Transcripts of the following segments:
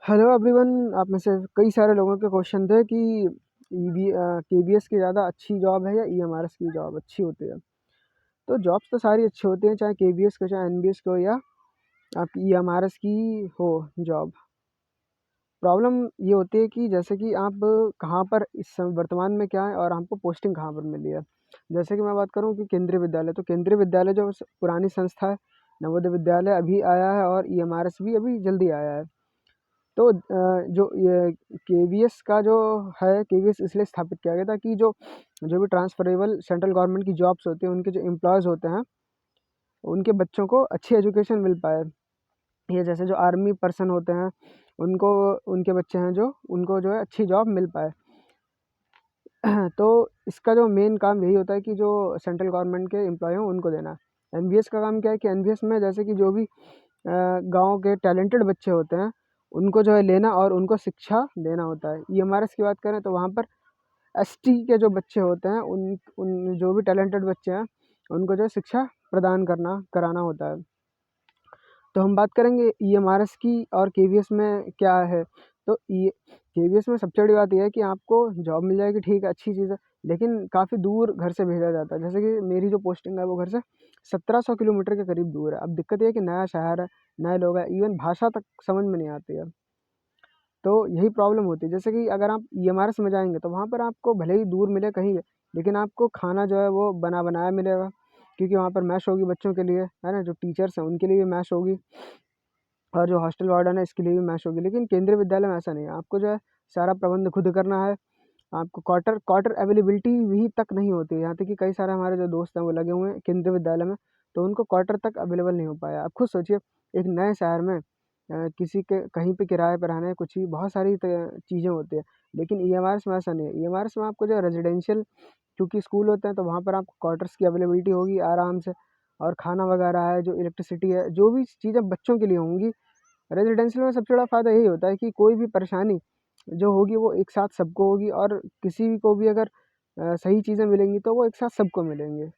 Hello everyone. आप में से कई सारे लोगों के क्वेश्चन थे कि केबीएस की ज़्यादा अच्छी जॉब है या ईएमआरएस की जॉब अच्छी होती है। तो जॉब्स तो सारी अच्छी होती हैं, चाहे केबीएस को, चाहे एनबीएस को, या आपकी ईएमआरएस की हो जॉब। प्रॉब्लम ये होती है कि जैसे कि आप कहाँ पर इस समय वर्तमान में क्या है और आपको पोस्टिंग कहाँ पर मिली है। जैसे कि मैं बात करूँ कि केंद्रीय विद्यालय, तो केंद्रीय विद्यालय जो पुरानी संस्था है, नवोदय विद्यालय अभी आया है और ईएमआरएस भी अभी जल्दी आया है। तो जो ये केवीएस का जो है, केवीएस इसलिए स्थापित किया गया था कि जो जो भी ट्रांसफरेबल सेंट्रल गवर्नमेंट की जॉब्स होती हैं, उनके जो एम्प्लॉयज़ होते हैं, उनके बच्चों को अच्छी एजुकेशन मिल पाए। ये जैसे जो आर्मी पर्सन होते हैं, उनको, उनके बच्चे हैं जो, उनको जो है अच्छी जॉब मिल पाए। तो इसका जो मेन काम यही होता है कि जो सेंट्रल गवर्नमेंट के एम्प्लॉय हों उनको देना। एनबीएस का काम क्या है कि एनबीएस में जैसे कि जो भी गाँव के टैलेंटेड बच्चे होते हैं, उनको जो है लेना और उनको शिक्षा देना होता है। ईएमआरएस की बात करें तो वहाँ पर एसटी के जो बच्चे होते हैं, उन उन जो भी टैलेंटेड बच्चे हैं, उनको जो है शिक्षा प्रदान कराना होता है। तो हम बात करेंगे ईएमआरएस की और केवीएस में क्या है। तो ये केवीएस में सबसे बड़ी बात ये है कि आपको जॉब मिल जाएगी, ठीक है, अच्छी चीज़ है, लेकिन काफ़ी दूर घर से भेजा जाता है। जैसे कि मेरी जो पोस्टिंग है वो घर से 1700 किलोमीटर के करीब दूर है। अब दिक्कत ये है कि नया शहर है, नए लोग हैं, इवन भाषा तक समझ में नहीं आती है। तो यही प्रॉब्लम होती है। जैसे कि अगर आप ईएमआरएस में जाएँगे तो वहाँ पर आपको भले ही दूर मिले कहीं, लेकिन आपको खाना जो है वो बना बनाया मिलेगा, क्योंकि वहाँ पर मेस होगी बच्चों के लिए, है ना? जो टीचर्स हैं उनके लिए भी मेस होगी, और जो हॉस्टल वार्डन है इसके लिए भी मेस होगी। लेकिन केंद्रीय विद्यालय में ऐसा नहीं है, आपको जो है सारा प्रबंध खुद करना है। आपको क्वार्टर क्वार्टर अवेलेबिलिटी भी तक नहीं होती है। यहाँ तक कि कई सारे हमारे जो दोस्त हैं वो लगे हुए हैं केंद्रीय विद्यालय में, तो उनको क्वार्टर तक अवेलेबल नहीं हो पाया। आप खुद सोचिए, एक नए शहर में किसी के कहीं पे किराए पर रहना है, कुछ भी बहुत सारी चीज़ें होती हैं, लेकिन ईएमआरएस में ऐसा नहीं है। ईएमआरएस में आपको जो है रेजिडेंशियल, क्योंकि स्कूल होते हैं तो वहाँ पर आपको क्वार्टर्स की अवेलेबिलिटी होगी आराम से, और खाना वगैरह है, जो इलेक्ट्रिसिटी है, जो भी चीज़ें बच्चों के लिए होंगी। रेजिडेंशियल में सबसे बड़ा फ़ायदा यही होता है कि कोई भी परेशानी जो होगी वो एक साथ सबको होगी, और किसी को भी अगर सही चीज़ें मिलेंगी तो वो एक साथ सबको मिलेंगे।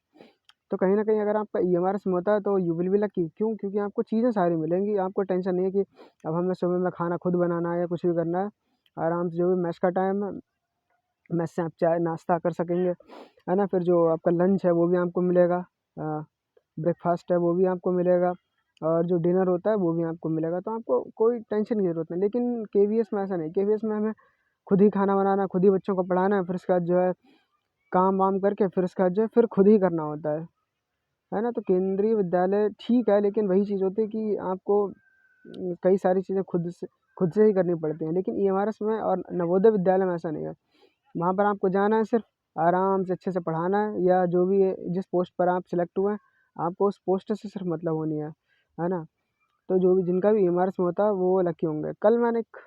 तो कहीं न कहीं अगर आपका ईएमआरएस में होता है तो यू विल बी लकी। क्यों? क्योंकि आपको चीज़ें सारी मिलेंगी, आपको टेंशन नहीं है कि अब हमें सुबह में खाना खुद बनाना है या कुछ भी करना है। आराम से जो भी मेस का टाइम है, मेस से आप चाय नाश्ता कर सकेंगे, है ना? फिर जो आपका लंच है वो भी आपको मिलेगा, ब्रेकफ़ास्ट है वो भी आपको मिलेगा, और जो डिनर होता है वो भी आपको मिलेगा। तो आपको कोई टेंशन की ज़रूरत नहीं। लेकिन केवीएस में ऐसा नहीं, केवीएस में हमें खुद ही खाना बनाना है, खुद ही बच्चों को पढ़ाना है, फिर उसके बाद जो है काम-वाम करके फिर उसके बाद जो है फिर खुद ही करना होता है ना? तो केंद्रीय विद्यालय ठीक है, लेकिन वही चीज़ होती है कि आपको कई सारी चीज़ें खुद से ही करनी पड़ती हैं। लेकिन ईएमआरएस में और नवोदय विद्यालय में ऐसा नहीं है। वहाँ पर आपको जाना है, सिर्फ़ आराम से अच्छे से पढ़ाना है, या जो भी जिस पोस्ट पर आप सिलेक्ट हुए हैं, आपको उस पोस्ट से सिर्फ़ मतलब होनी है ना? तो जो भी जिनका भी ईएमआरएस में होता है वो लकी होंगे। कल मैंने एक